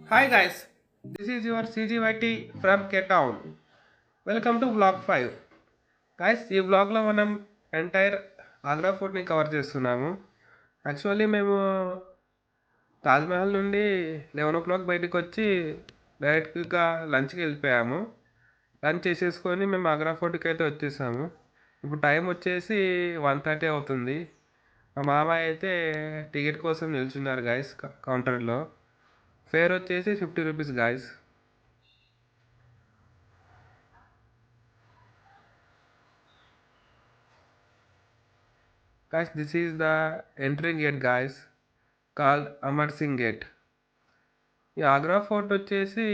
Hi guys, this is your CGYT from Cape Town. Welcome to blog 5. Guys ఈ బ్లాగ్లో మనం entire Agra ఫోర్ట్ని cover చేస్తున్నాము. Actually మేము తాజ్మహల్ నుండి 11 o'clock బయటకు వచ్చి డైరెక్ట్గా లంచ్కి వెళ్ళిపోయాము. లంచ్ చేసేసుకొని మేము ఆగ్రా ఫోర్ట్కి అయితే వచ్చేసాము. ఇప్పుడు టైం వచ్చేసి 1:30 అవుతుంది. మా మామయ్య అయితే టికెట్ కోసం నిల్చున్నారు గైస్ కౌంటర్లో. ఫేర్ వచ్చేసి 50 rupees guys. Guys, this is the entry gate guys, called Amar Singh gate. ఈ ఆగ్రా ఫోర్ట్ వచ్చేసి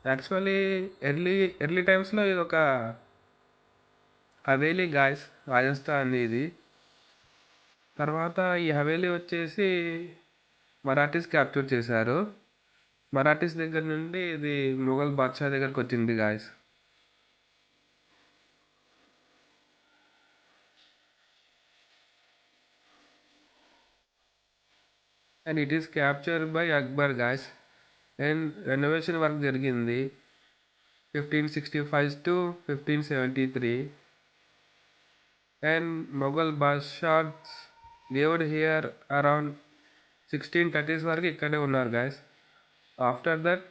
యాక్చువల్లీ ఎర్లీ టైమ్స్లో ఇది ఒక హవేలీ గాయస్, రాజస్థాన్ ఇది. తర్వాత ఈ హవేలీ వచ్చేసి మరాఠీస్ క్యాప్చర్ చేశారు. మరాఠీస్ దగ్గర నుండి ఇది ముఘల్ బాద్షా దగ్గరకు వచ్చింది guys. And it is capture by Akbar guys. And renovation work జరిగింది 1565 to 1573. And Mughal Badshahs lived here around 1630s వరకు ఇక్కడే ఉన్నారు guys. After that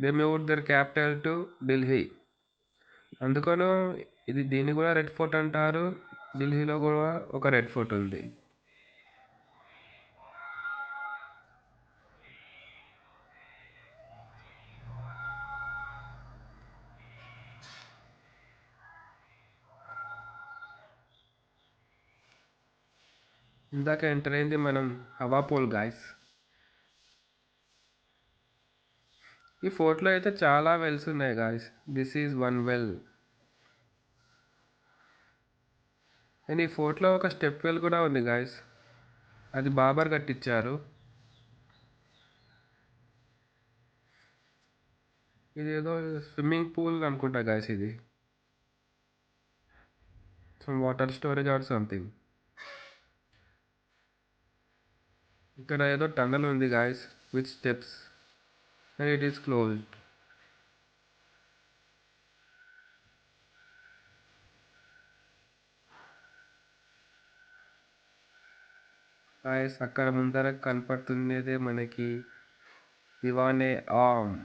they moved their capital to Delhi. అందుకను దీన్ని కూడా రెడ్ ఫోర్ట్ అంటారు. ఢిల్లీలో కూడా ఒక రెడ్ ఫోర్ట్ ఉంది. ఇందాక ఎంటర్ అయింది మనం హవాపోల్ గాయస్. ఈ ఫోర్ట్లో అయితే చాలా వెల్స్ ఉన్నాయి guys. This is one well. And ఈ ఫోర్ట్లో ఒక స్టెప్ వెల్ కూడా ఉంది గాయస్. అది బాబర్ కట్టించారు. ఇది ఏదో స్విమ్మింగ్ పూల్ అనుకుంటా గాయస్. ఇది some water storage or something. ఇక్కడ ఏదో టన్నల్ ఉంది guys with steps and it is closed. Guys అక్కడ ముందర కనపడుతున్నదే మనకి Diwane Aam.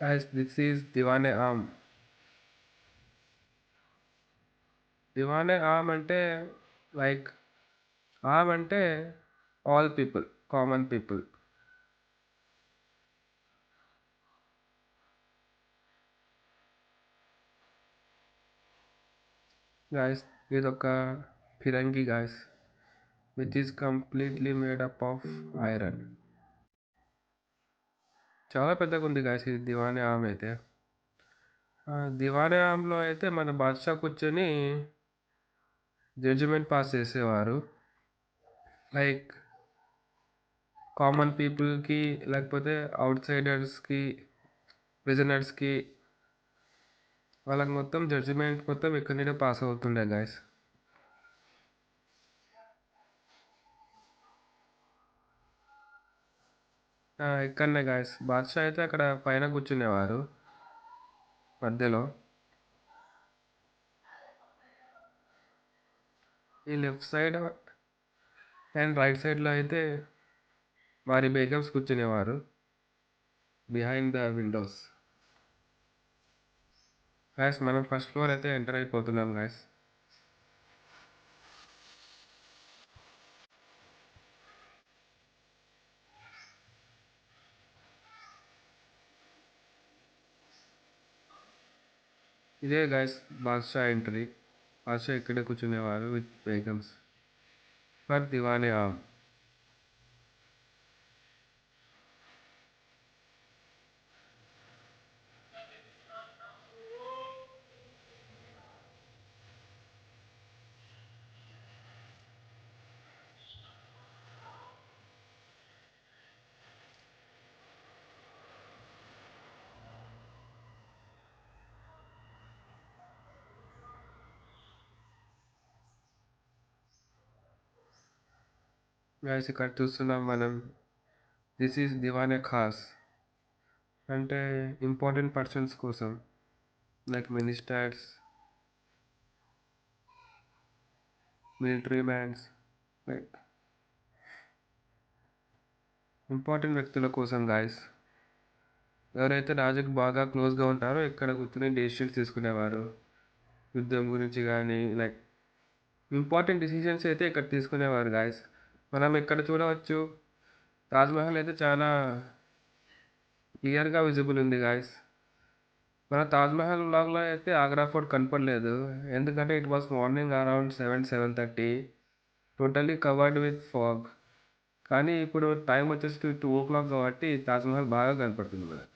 Guys this is Diwane Aam. Diwane Aam అంటే లైక్ ఆమ్ అంటే all people, common people. Guys ఇదొక ఫిరంగి guys which is completely made up of iron. చాలా పెద్దగా ఉంది గాయస్ ఇది దివానే ఆమ్ అయితే. దివానే ఆమ్లో అయితే మన బాద్షా కూర్చొని జడ్జిమెంట్ పాస్ చేసేవారు. లైక్ కామన్ పీపుల్కి లేకపోతే అవుట్ సైడర్స్కి, ప్రిజనర్స్కి, వాళ్ళకి మొత్తం జడ్జిమెంట్ మొత్తం ఇక్కడ నుండే పాస్ అవుతుండే గాయస్. ఇక్కడనే గాయస్ బాద్షా అయితే అక్కడ పైన కూర్చునేవారు మధ్యలో. ఈ లెఫ్ట్ సైడ్ అండ్ రైట్ సైడ్లో అయితే వారి బేగమ్స్ కూర్చునేవారు బిహైండ్ ద విండోస్. గాయస్ మనం ఫస్ట్ ఫ్లోర్ అయితే ఎంటర్ అయిపోతున్నాం గాయస్. ఇదే గాయస్ బాద్షా ఎంట్రీ. బాద్షా ఇక్కడే కూర్చునేవారు with begums for Diwane Aam. Guys ఇక్కడ చూస్తున్నాం మనం. దిస్ ఈజ్ దివానే ఖాస్, అంటే ఇంపార్టెంట్ పర్సన్స్ కోసం, like ministers, military mans, like important వ్యక్తుల కోసం గాయస్. ఎవరైతే రాజుకి బాగా క్లోజ్గా ఉంటారో ఇక్కడ కూర్చొని డెసిషన్స్ తీసుకునేవారు, యుద్ధం గురించి కానీ లైక్ ఇంపార్టెంట్ డిసిషన్స్ అయితే ఇక్కడ తీసుకునేవారు గాయస్. మనం ఇక్కడ చూడవచ్చు, తాజ్మహల్ అయితే చాలా క్లియర్గా విజిబుల్ ఉంది గాయస్. మన తాజ్మహల్ వ్లాగ్లో అయితే ఆగ్రా ఫోర్ట్ కనపడలేదు, ఎందుకంటే it was morning around 7-7:30, totally covered with fog. కానీ ఇప్పుడు టైం వచ్చేసి 2 o'clock కాబట్టి తాజ్మహల్ బాగా కనపడుతుంది మనకి.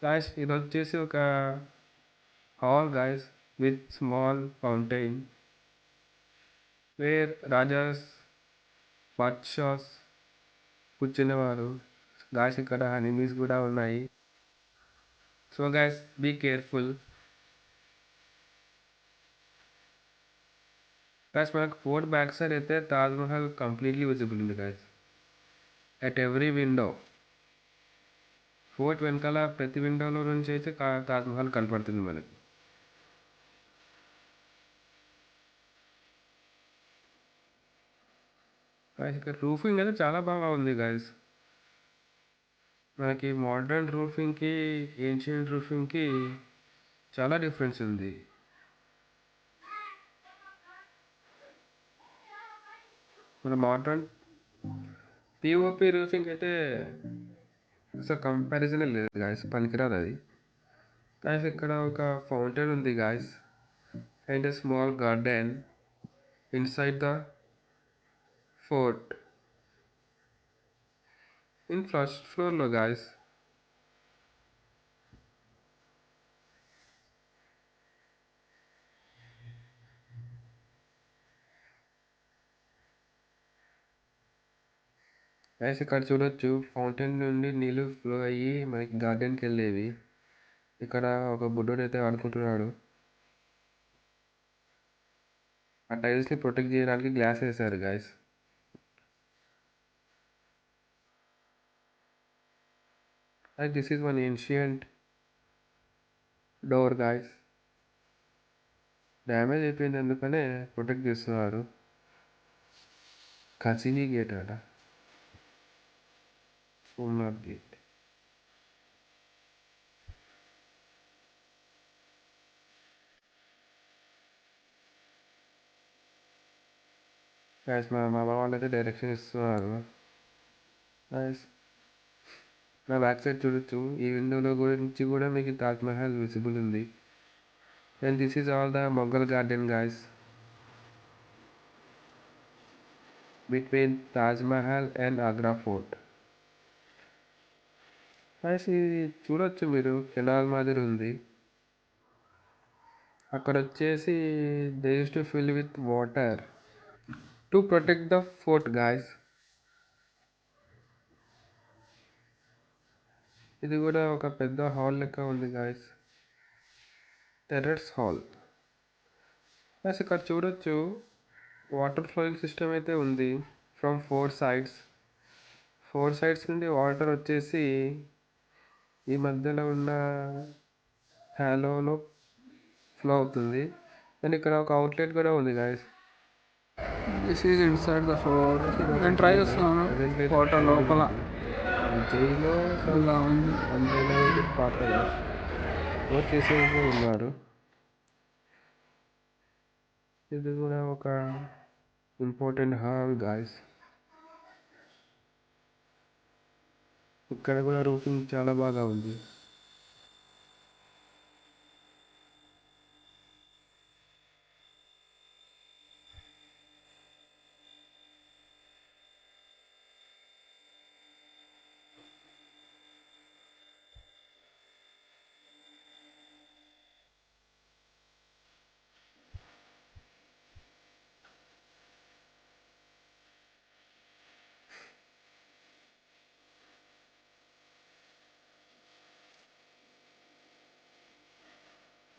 గాయస్ ఇది వచ్చేసి ఒక hall guys, with small fountain where rajas, Badshahs కూర్చునేవారు. గాయస్ ఇక్కడ ఎనిమీస్ కూడా ఉన్నాయి, so guys be careful. Guys మనకు ఫోర్ట్ బ్యాక్ సైడ్ అయితే తాజ్మహల్ కంప్లీట్లీ విజిబుల్ ఉంది guys, at every window. Fort వెనకాల ప్రతి విండోలో నుంచి అయితే తాజ్మహల్ కనపడుతుంది మనకి. గాయస్ ఇక్కడ రూఫింగ్ అయితే చాలా బాగా ఉంది గాయస్. మనకి మోడర్న్ రూఫింగ్కి ఏన్షియంట్ రూఫింగ్కి చాలా డిఫరెన్స్ ఉంది. మన మోడర్న్ పిఓపి రూఫింగ్ అయితే అసలు కంపారిజనే లేదు గాయస్, పనికిరాదు అది. గాయస్ ఇక్కడ ఒక ఫౌంటైన్ ఉంది guys, and a small garden inside the fort in first ఫ్లోర్లో గాయస్. గాయస్ ఇక్కడ చూడొచ్చు, ఫౌంటైన్ నుండి నీళ్ళు ఫ్లో అయ్యి మనకి గార్డెన్కి వెళ్ళేవి. ఇక్కడ ఒక బుడ్డోడు అయితే ఆడుకుంటున్నాడు. ఆ టైల్స్ని ప్రొటెక్ట్ చేయడానికి గ్లాస్ వేశారు guys. And this is one ancient door guys, damage అయిపోయింది అందుకనే ప్రొటెక్ట్ చేస్తున్నారు. కసిని గేట్ అట, సోమనాథ్ గేట్. గాయస్ మా మామ వాళ్ళైతే డైరెక్షన్ ఇస్తున్నారు. గాయస్ నా బ్యాక్ సైడ్ చూడొచ్చు, ఈ విండోలో గురించి కూడా మీకు తాజ్మహల్ విజిబుల్ ఉంది. And this is all the Mughal garden guys, between Taj Mahal and Agra fort. Guys ఇది చూడొచ్చు మీరు, కెనాల్ మాదిరి ఉంది. అక్కడ వచ్చేసి they use to fill with water to protect the fort guys. ఇది కూడా ఒక పెద్ద హాల్ లెక్క ఉంది గాయస్, టెర్రస్ హాల్. గాయస్ ఇక్కడ చూడొచ్చు, వాటర్ ఫ్లోయింగ్ సిస్టమ్ అయితే ఉంది ఫ్రమ్ 4 sides. 4 sides నుండి వాటర్ వచ్చేసి ఈ మధ్యలో ఉన్న హ్యాలోలో ఫ్లో అవుతుంది. అండ్ ఇక్కడ ఒక అవుట్లెట్ కూడా ఉంది guys. This is inside the fort. నేను ట్రై చేస్తున్నాను వాటర్ లోపల, జైల్లో ఇలా ఉంది అన్రైలవేటెడ్ పాత్రగా వర్క్ చేసేది ఉన్నారు. ఇది కూడా ఒక ఇంపార్టెంట్ హాల్ గాయస్. ఇక్కడ కూడా రూఫింగ్ చాలా బాగా ఉంది.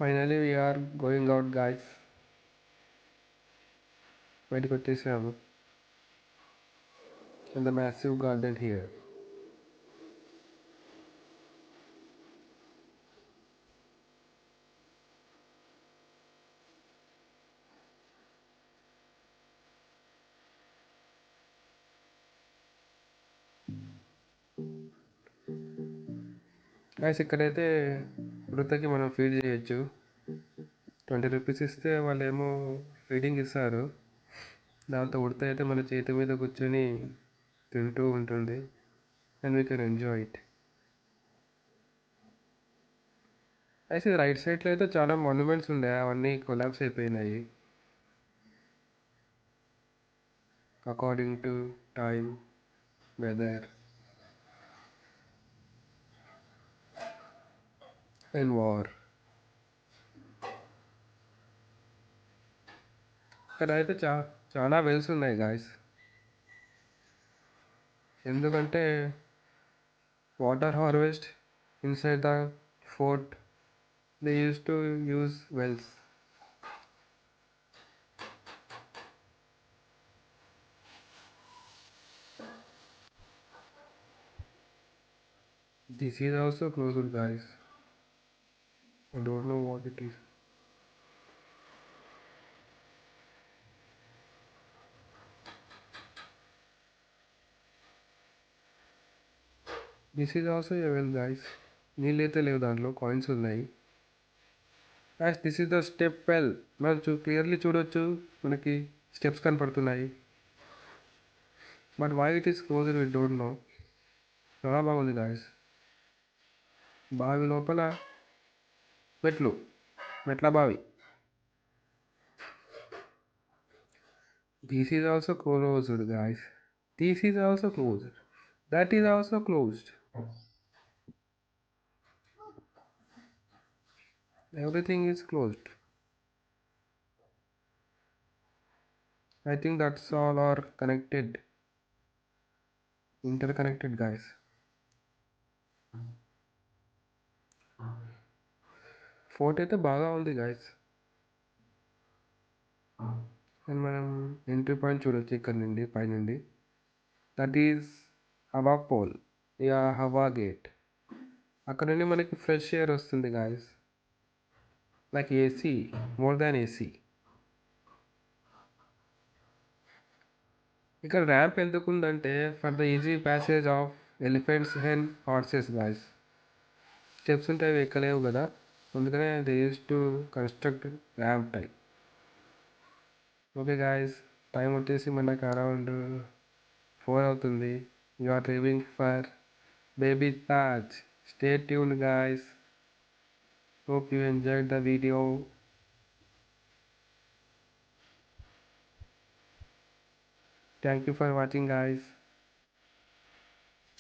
Finally we're going out guys, బయటకు వచ్చేసాము. and the massive garden here. Guys ఇక్కడైతే వృద్ధకి మనం ఫీడ్ చేయొచ్చు. 20 రూపీస్ ఇస్తే వాళ్ళేమో ఫీడింగ్ ఇస్తారు. దాంతో ఉడత అయితే మన చేతి మీద కూర్చొని తింటూ ఉంటుంది. And we can enjoy it. అయితే రైట్ సైడ్లో అయితే చాలా మాన్యుమెంట్స్ ఉండే, అవన్నీ కొలాప్స్ అయిపోయినాయి according to time, weather and war. ఇక్కడ అయితే చాలా వెల్స్ ఉన్నాయి గాయస్. ఎందుకంటే water harvest inside the fort they use to use wells. This is also closed, guys. I don't know what it is. This is also a well, guys. నీళ్ళైతే లేవు, దాంట్లో coins ఉన్నాయి. Guys this is the step well. మనం clearly చూడొచ్చు, మనకి steps కనపడుతున్నాయి. But why it is closed we don't know. చాలా బాగుంది గాయస్. బావి లోపల మెట్ల బావి. This is also closed guys. This is also closed. That is also closed. Everything is closed. I think that's all are connected. Interconnected, guys. Fort అయితే బాగా ఉంది guys. And మనం ఎంట్రీ పాయింట్ చూడొచ్చు ఇక్కడ నుండి, పైనుండి. దట్ ఈస్ హవా pole, ఇక హవా గేట్. అక్కడ నుండి మనకి ఫ్రెష్ ఎయిర్ వస్తుంది guys, like AC, more than AC. ఇక్కడ ర్యాంప్ ఎందుకు ఉందంటే for the easy passage of elephants and horses guys. Steps ఉంటే అవి ఎక్కలేవు కదా, అందుకనే they use to construct ramp type. Okay guys, time వచ్చేసి మనకు అరౌండ్ 4 అవుతుంది. You are living for baby Taj. Stay tuned guys. Hope you enjoyed the video. Thank you for watching guys.